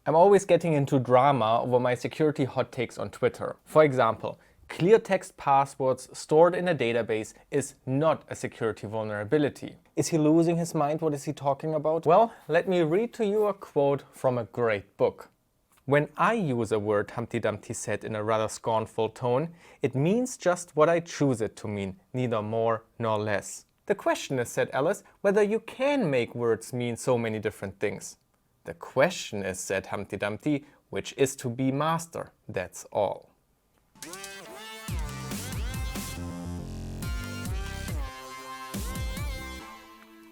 I'm always getting into drama over my security hot takes on Twitter. For example, clear text passwords stored in a database is not a security vulnerability. Is he losing his mind? What is he talking about? Well, let me read to you a quote from a great book. When I use a word, Humpty Dumpty said in a rather scornful tone, it means just what I choose it to mean, neither more nor less. The question is, said Alice, whether you can make words mean so many different things. The question is, said Humpty Dumpty, which is to be master, that's all.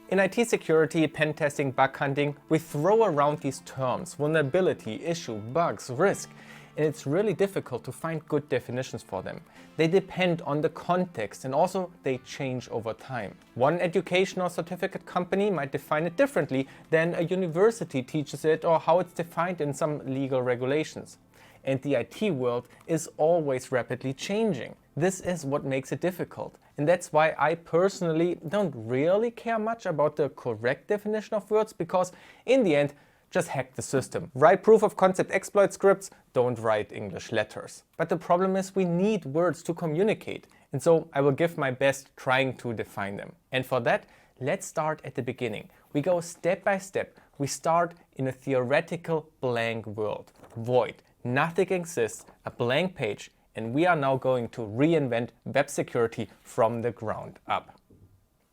In IT security, pen testing, bug hunting, we throw around these terms: vulnerability, issue, bugs, risk, and it's really difficult to find good definitions for them. They depend on the context and also they change over time. One education or certificate company might define it differently than a university teaches it or how it's defined in some legal regulations. And the IT world is always rapidly changing. This is what makes it difficult. And that's why I personally don't really care much about the correct definition of words, because in the end, just hack the system. Write proof of concept exploit scripts, don't write English letters. But the problem is we need words to communicate. And so I will give my best trying to define them. And for that, let's start at the beginning. We go step by step. We start in a theoretical blank world. Void. Nothing exists, a blank page, and we are now going to reinvent web security from the ground up.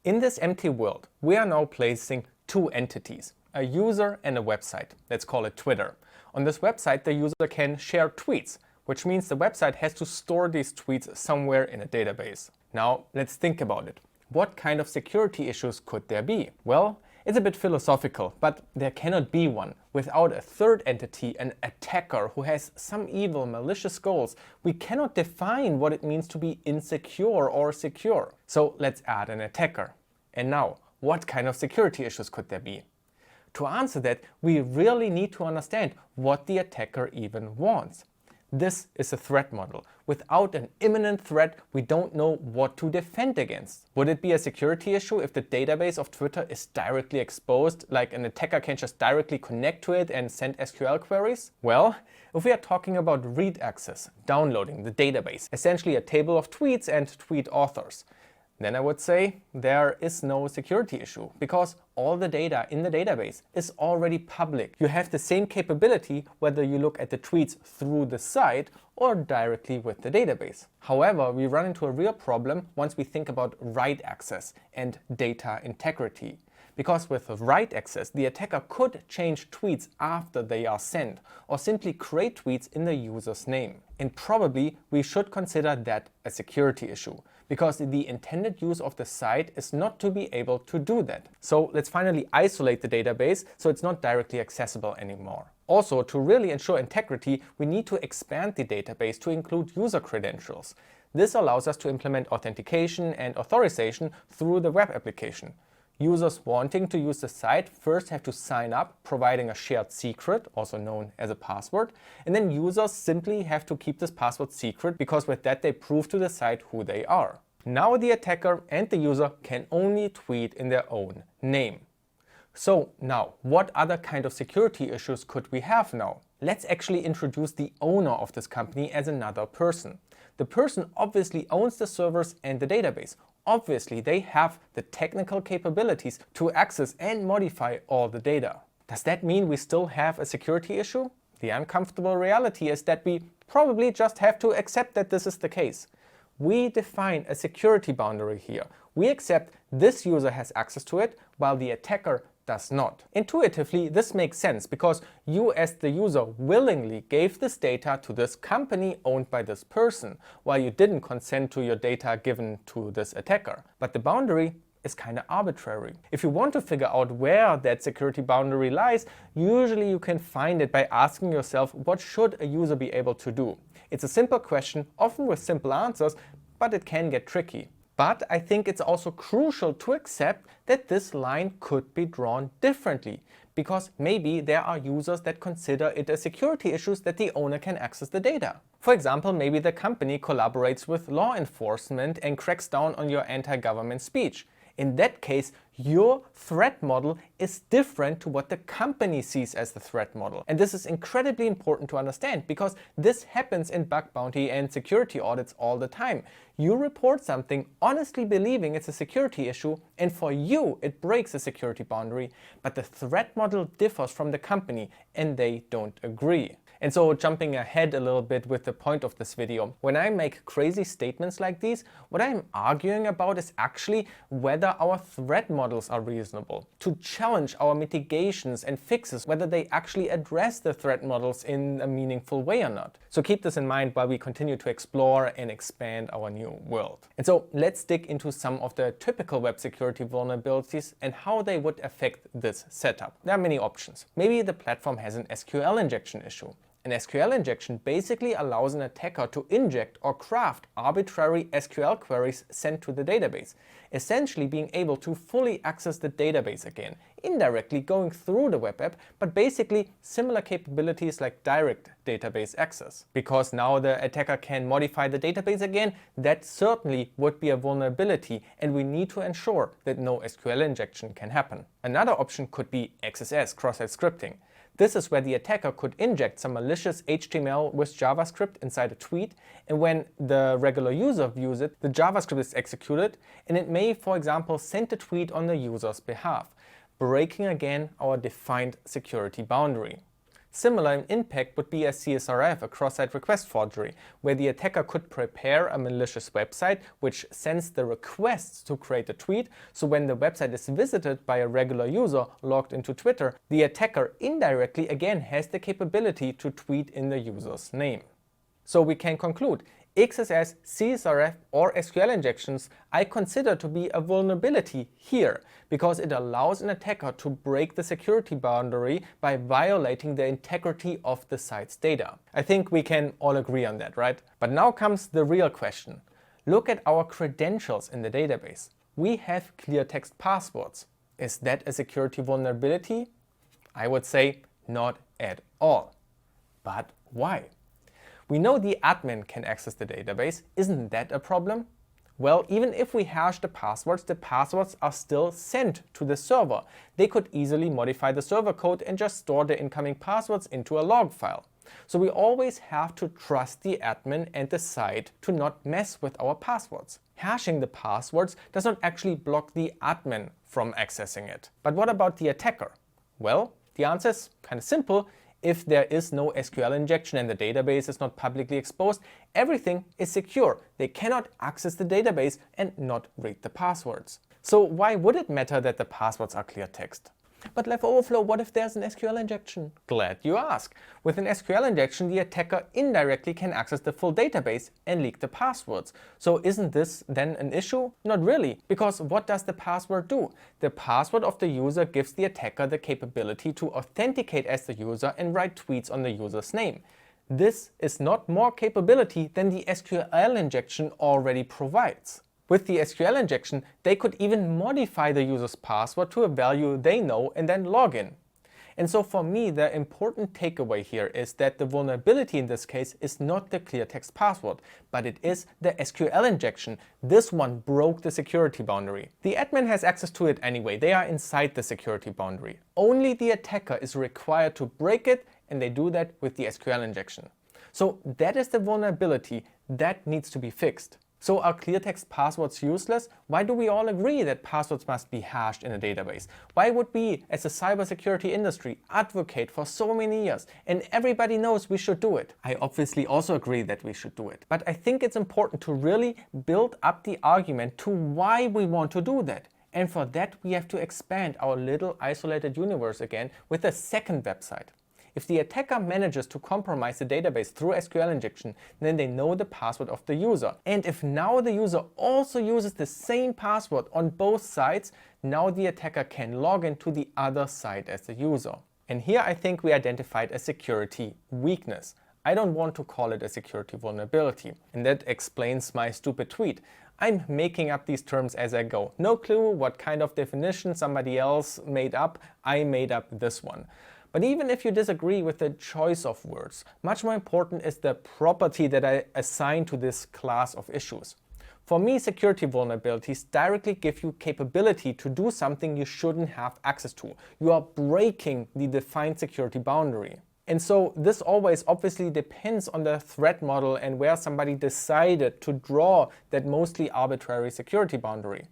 In this empty world, we are now placing two entities, a user and a website. Let's call it Twitter. On this website, the user can share tweets, which means the website has to store these tweets somewhere in a database. Now, let's think about it. What kind of security issues could there be? Well, it's a bit philosophical, but there cannot be one. Without a third entity, an attacker who has some evil, malicious goals, we cannot define what it means to be insecure or secure. So let's add an attacker. And now, what kind of security issues could there be? To answer that, we really need to understand what the attacker even wants. This is a threat model. Without an imminent threat, we don't know what to defend against. Would it be a security issue if the database of Twitter is directly exposed, like an attacker can just directly connect to it and send SQL queries? Well, if we are talking about read access, downloading the database, essentially a table of tweets and tweet authors, then I would say there is no security issue, because all the data in the database is already public. You have the same capability whether you look at the tweets through the site or directly with the database. However, we run into a real problem once we think about write access and data integrity. Because with write access, the attacker could change tweets after they are sent, or simply create tweets in the user's name. And probably we should consider that a security issue, because the intended use of the site is not to be able to do that. So let's finally isolate the database so it's not directly accessible anymore. Also, to really ensure integrity, we need to expand the database to include user credentials. This allows us to implement authentication and authorization through the web application. Users wanting to use the site first have to sign up, providing a shared secret, also known as a password, and then users simply have to keep this password secret, because with that they prove to the site who they are. Now the attacker and the user can only tweet in their own name. So now, what other kind of security issues could we have now? Let's actually introduce the owner of this company as another person. The person obviously owns the servers and the database. Obviously, they have the technical capabilities to access and modify all the data. Does that mean we still have a security issue? The uncomfortable reality is that we probably just have to accept that this is the case. We define a security boundary here. We accept this user has access to it, while the attacker does not. Intuitively, this makes sense because you as the user willingly gave this data to this company owned by this person, while you didn't consent to your data given to this attacker. But the boundary is kind of arbitrary. If you want to figure out where that security boundary lies, usually you can find it by asking yourself, what should a user be able to do? It's a simple question, often with simple answers, but it can get tricky. But I think it's also crucial to accept that this line could be drawn differently, because maybe there are users that consider it a security issue that the owner can access the data. For example, maybe the company collaborates with law enforcement and cracks down on your anti-government speech. In that case, Your threat model is different to what the company sees as the threat model. And this is incredibly important to understand because this happens in bug bounty and security audits all the time. You report something honestly believing it's a security issue, and for you it breaks a security boundary, but the threat model differs from the company and they don't agree. And so, jumping ahead a little bit with the point of this video, when I make crazy statements like these, what I'm arguing about is actually whether our threat models are reasonable, to challenge our mitigations and fixes, whether they actually address the threat models in a meaningful way or not. So keep this in mind while we continue to explore and expand our new world. And so let's dig into some of the typical web security vulnerabilities and how they would affect this setup. There are many options. Maybe the platform has an SQL injection issue. An SQL injection basically allows an attacker to inject or craft arbitrary SQL queries sent to the database, essentially being able to fully access the database again, indirectly going through the web app, but basically similar capabilities like direct database access. Because now the attacker can modify the database again, that certainly would be a vulnerability, and we need to ensure that no SQL injection can happen. Another option could be XSS, cross-site scripting. This is where the attacker could inject some malicious HTML with JavaScript inside a tweet, and when the regular user views it, the JavaScript is executed, and it may, for example, send the tweet on the user's behalf, breaking again our defined security boundary. Similar in impact would be a CSRF, a cross-site request forgery, where the attacker could prepare a malicious website which sends the requests to create a tweet, so when the website is visited by a regular user logged into Twitter, the attacker indirectly again has the capability to tweet in the user's name. So we can conclude, XSS, CSRF or SQL injections I consider to be a vulnerability here, because it allows an attacker to break the security boundary by violating the integrity of the site's data. I think we can all agree on that, right? But now comes the real question. Look at our credentials in the database. We have clear text passwords. Is that a security vulnerability? I would say not at all. But why? We know the admin can access the database. Isn't that a problem? Well, even if we hash the passwords are still sent to the server. They could easily modify the server code and just store the incoming passwords into a log file. So we always have to trust the admin and the site to not mess with our passwords. Hashing the passwords does not actually block the admin from accessing it. But what about the attacker? Well, the answer is kind of simple. If there is no SQL injection and the database is not publicly exposed, everything is secure. They cannot access the database and not read the passwords. So why would it matter that the passwords are clear text? But LiveOverflow, what if there's an SQL injection? Glad you ask. With an SQL injection, the attacker indirectly can access the full database and leak the passwords. So isn't this then an issue? Not really, because what does the password do? The password of the user gives the attacker the capability to authenticate as the user and write tweets on the user's name. This is not more capability than the SQL injection already provides. With the SQL injection, they could even modify the user's password to a value they know and then log in. And so for me, the important takeaway here is that the vulnerability in this case is not the clear text password, but it is the SQL injection. This one broke the security boundary. The admin has access to it anyway. They are inside the security boundary. Only the attacker is required to break it, and they do that with the SQL injection. So that is the vulnerability that needs to be fixed. So are clear text passwords useless? Why do we all agree that passwords must be hashed in a database? Why would we, as a cybersecurity industry, advocate for so many years and everybody knows we should do it? I obviously also agree that we should do it. But I think it's important to really build up the argument to why we want to do that. And for that, we have to expand our little isolated universe again with a second website. If the attacker manages to compromise the database through SQL injection, then they know the password of the user. And if now the user also uses the same password on both sides, now the attacker can log into the other side as the user. And here I think we identified a security weakness. I don't want to call it a security vulnerability. And that explains my stupid tweet. I'm making up these terms as I go. No clue what kind of definition somebody else made up. I made up this one. But even if you disagree with the choice of words, much more important is the property that I assign to this class of issues. For me, security vulnerabilities directly give you capability to do something you shouldn't have access to. You are breaking the defined security boundary. And so this always obviously depends on the threat model and where somebody decided to draw that mostly arbitrary security boundary.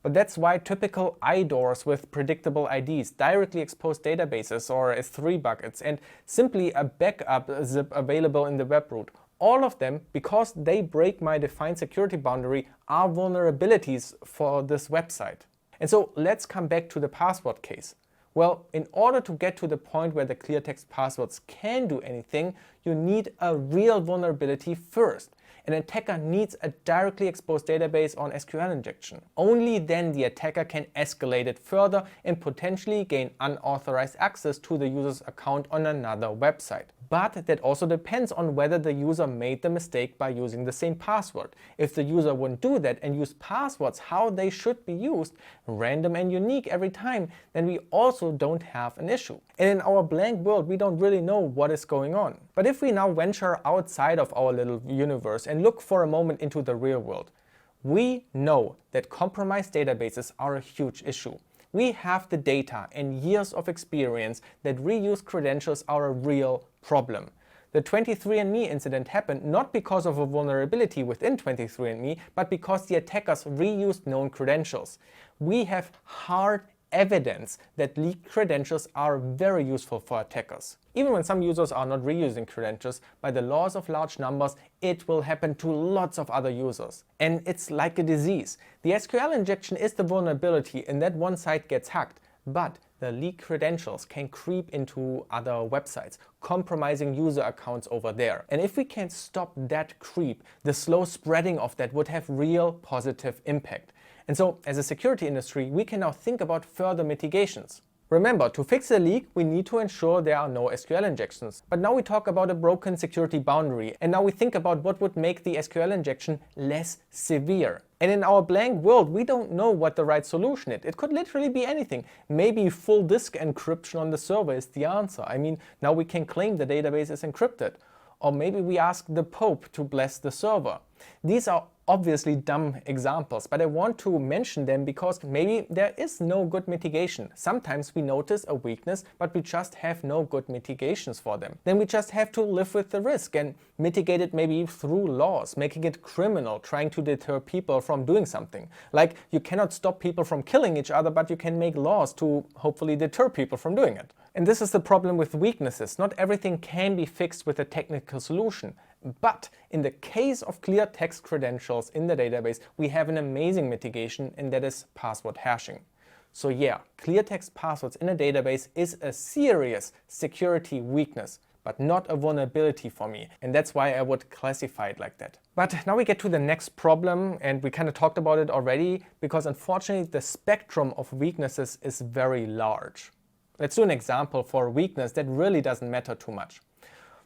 But that's why typical IDORs with predictable IDs, directly exposed databases or S3 buckets, and simply a backup zip available in the web root, all of them, because they break my defined security boundary, are vulnerabilities for this website. And so let's come back to the password case. Well, in order to get to the point where the clear text passwords can do anything, you need a real vulnerability first. An attacker needs a directly exposed database on SQL injection. Only then the attacker can escalate it further and potentially gain unauthorized access to the user's account on another website. But that also depends on whether the user made the mistake by using the same password. If the user wouldn't do that and use passwords how they should be used, random and unique every time, then we also don't have an issue. And in our blank world, we don't really know what is going on. But if we now venture outside of our little universe and look for a moment into the real world, we know that compromised databases are a huge issue. We have the data and years of experience that reused credentials are a real problem. The 23andMe incident happened not because of a vulnerability within 23andMe, but because the attackers reused known credentials. We have hard evidence that leaked credentials are very useful for attackers. Even when some users are not reusing credentials, by the laws of large numbers, it will happen to lots of other users. And it's like a disease. The SQL injection is the vulnerability and that one site gets hacked, but the leaked credentials can creep into other websites, compromising user accounts over there. And if we can stop that creep, the slow spreading of that would have real positive impact. And so, as a security industry, we can now think about further mitigations. Remember, to fix a leak, we need to ensure there are no SQL injections. But now we talk about a broken security boundary, and now we think about what would make the SQL injection less severe. And in our blank world, we don't know what the right solution is. It could literally be anything. Maybe full disk encryption on the server is the answer. I mean, now we can claim the database is encrypted. Or maybe we ask the Pope to bless the server. These are obviously dumb examples, but I want to mention them because maybe there is no good mitigation. Sometimes we notice a weakness, but we just have no good mitigations for them. Then we just have to live with the risk and mitigate it maybe through laws, making it criminal, trying to deter people from doing something. Like you cannot stop people from killing each other, but you can make laws to hopefully deter people from doing it. And this is the problem with weaknesses. Not everything can be fixed with a technical solution. But in the case of clear text credentials in the database, we have an amazing mitigation, and that is password hashing. So yeah, clear text passwords in a database is a serious security weakness, but not a vulnerability for me. And that's why I would classify it like that. But now we get to the next problem, and we kind of talked about it already, because unfortunately the spectrum of weaknesses is very large. Let's do an example for a weakness that really doesn't matter too much.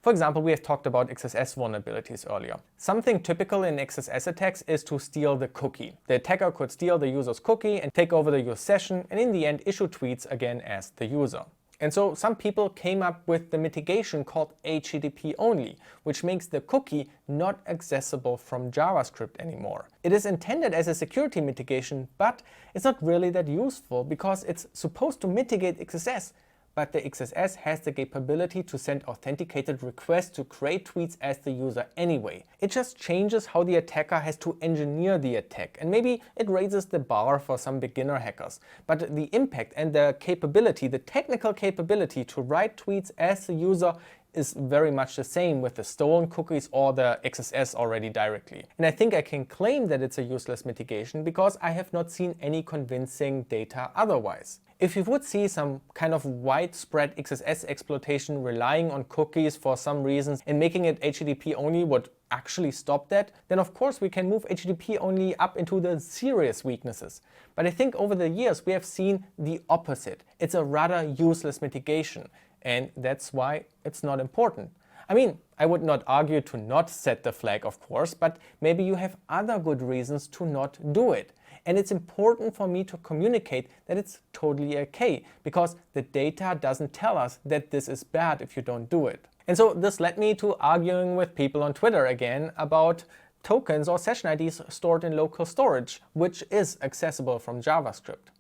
For example, we have talked about XSS vulnerabilities earlier. Something typical in XSS attacks is to steal the cookie. The attacker could steal the user's cookie and take over the user session, and in the end issue tweets again as the user. And so some people came up with the mitigation called HTTP only, which makes the cookie not accessible from JavaScript anymore. It is intended as a security mitigation, but it's not really that useful because it's supposed to mitigate XSS. But the XSS has the capability to send authenticated requests to create tweets as the user anyway. It just changes how the attacker has to engineer the attack, and maybe it raises the bar for some beginner hackers. But the impact and the capability, the technical capability to write tweets as the user is very much the same with the stolen cookies or the XSS already directly. And I think I can claim that it's a useless mitigation because I have not seen any convincing data otherwise. If you would see some kind of widespread XSS exploitation relying on cookies for some reasons and making it HTTP only would actually stop that, then of course we can move HTTP only up into the serious weaknesses. But I think over the years we have seen the opposite. It's a rather useless mitigation, and that's why it's not important. I mean, I would not argue to not set the flag, of course, but maybe you have other good reasons to not do it. And it's important for me to communicate that it's totally okay, because the data doesn't tell us that this is bad if you don't do it. And so this led me to arguing with people on Twitter again about tokens or session IDs stored in local storage, which is accessible from JavaScript.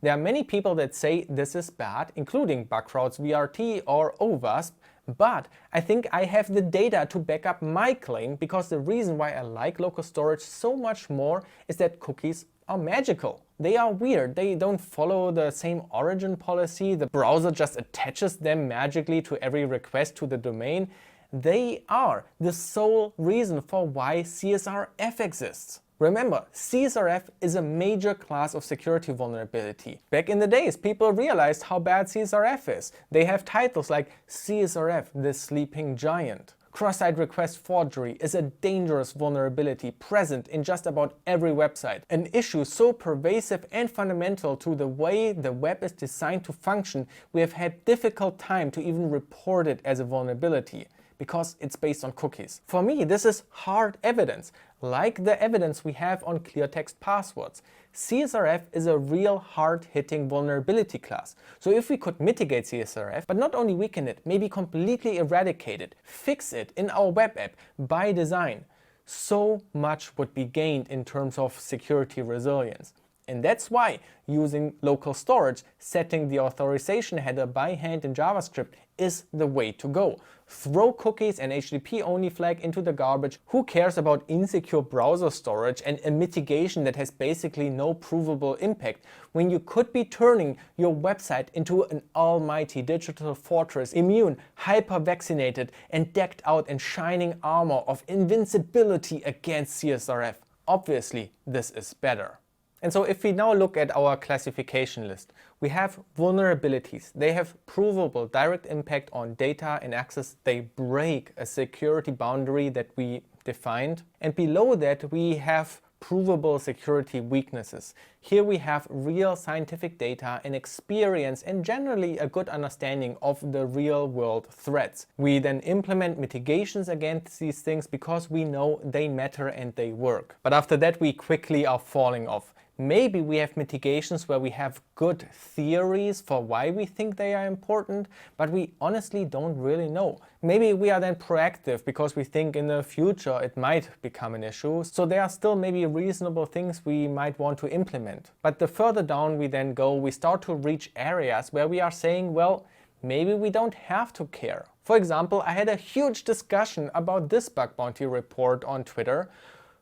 There are many people that say this is bad, including Bugcrowd's VRT or OWASP, but I think I have the data to back up my claim, because the reason why I like local storage so much more is that cookies are magical. They are weird. They don't follow the same origin policy. The browser just attaches them magically to every request to the domain. They are the sole reason for why CSRF exists. Remember, CSRF is a major class of security vulnerability. Back in the days, people realized how bad CSRF is. They have titles like CSRF, the Sleeping Giant. Cross-site request forgery is a dangerous vulnerability present in just about every website. An issue so pervasive and fundamental to the way the web is designed to function, we have had difficult time to even report it as a vulnerability, because it's based on cookies. For me, this is hard evidence, like the evidence we have on clear text passwords. CSRF is a real hard-hitting vulnerability class. So if we could mitigate CSRF, but not only weaken it, maybe completely eradicate it, fix it in our web app by design, so much would be gained in terms of security resilience. And that's why using local storage, setting the authorization header by hand in JavaScript is the way to go. Throw cookies and HTTP only flag into the garbage. Who cares about insecure browser storage and a mitigation that has basically no provable impact, when you could be turning your website into an almighty digital fortress, immune, hyper-vaccinated, and decked out in shining armor of invincibility against CSRF. Obviously, this is better. And so if we now look at our classification list, we have vulnerabilities. They have provable direct impact on data and access. They break a security boundary that we defined. And below that, we have provable security weaknesses. Here we have real scientific data and experience and generally a good understanding of the real world threats. We then implement mitigations against these things because we know they matter and they work. But after that, we quickly are falling off. Maybe we have mitigations where we have good theories for why we think they are important, but we honestly don't really know. Maybe we are then proactive because we think in the future it might become an issue, so there are still maybe reasonable things we might want to implement. But the further down we then go, we start to reach areas where we are saying, well, maybe we don't have to care. For example, I had a huge discussion about this bug bounty report on Twitter.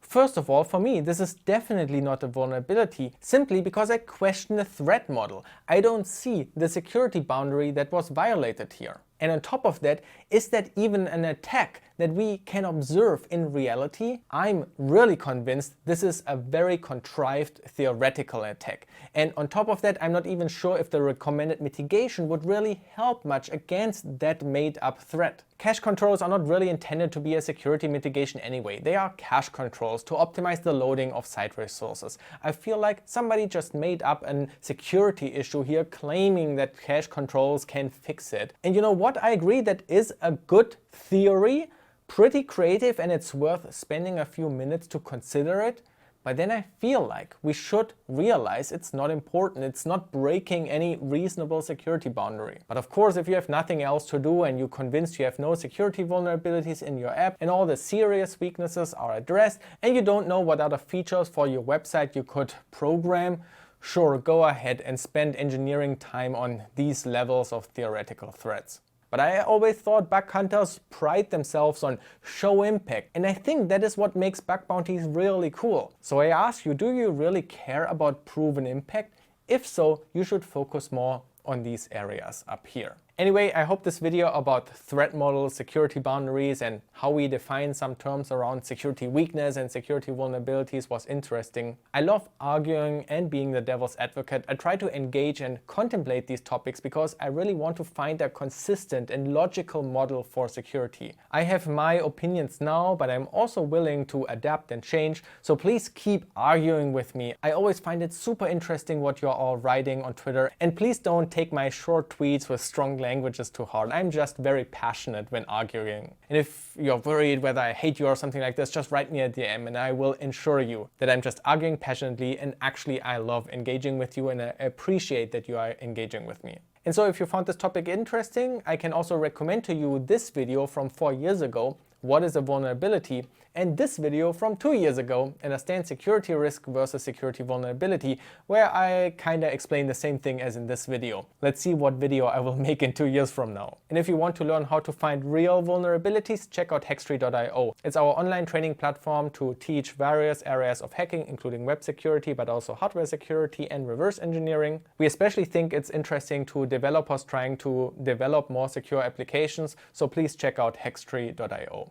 First of all, for me, this is definitely not a vulnerability, simply because I question the threat model. I don't see the security boundary that was violated here. And on top of that, is that even an attack that we can observe in reality? I'm really convinced this is a very contrived theoretical attack. And on top of that, I'm not even sure if the recommended mitigation would really help much against that made-up threat. Cache controls are not really intended to be a security mitigation anyway. They are cache controls to optimize the loading of site resources. I feel like somebody just made up a security issue here, claiming that cache controls can fix it. And you know what? I agree that is a good theory, pretty creative, and it's worth spending a few minutes to consider it. But then I feel like we should realize it's not important. It's not breaking any reasonable security boundary. But of course, if you have nothing else to do and you're convinced you have no security vulnerabilities in your app and all the serious weaknesses are addressed and you don't know what other features for your website you could program, sure, go ahead and spend engineering time on these levels of theoretical threats. But I always thought bug hunters pride themselves on show impact, and I think that is what makes bug bounties really cool. So I ask you, do you really care about proven impact? If so, you should focus more on these areas up here. Anyway, I hope this video about threat models, security boundaries, and how we define some terms around security weakness and security vulnerabilities was interesting. I love arguing and being the devil's advocate. I try to engage and contemplate these topics because I really want to find a consistent and logical model for security. I have my opinions now, but I'm also willing to adapt and change, so please keep arguing with me. I always find it super interesting what you're all writing on Twitter, and please don't take my short tweets with strong languages too hard. I'm just very passionate when arguing. And if you're worried whether I hate you or something like this, just write me a DM and I will ensure you that I'm just arguing passionately, and actually I love engaging with you and I appreciate that you are engaging with me. And so if you found this topic interesting, I can also recommend to you this video from 4 years ago what is a vulnerability, and this video from 2 years ago, understand security risk versus security vulnerability, where I kinda explain the same thing as in this video. Let's see what video I will make in 2 years from now. And if you want to learn how to find real vulnerabilities, check out hackstreet.io. It's our online training platform to teach various areas of hacking, including web security, but also hardware security and reverse engineering. We especially think it's interesting to developers trying to develop more secure applications, so please check out hackstreet.io.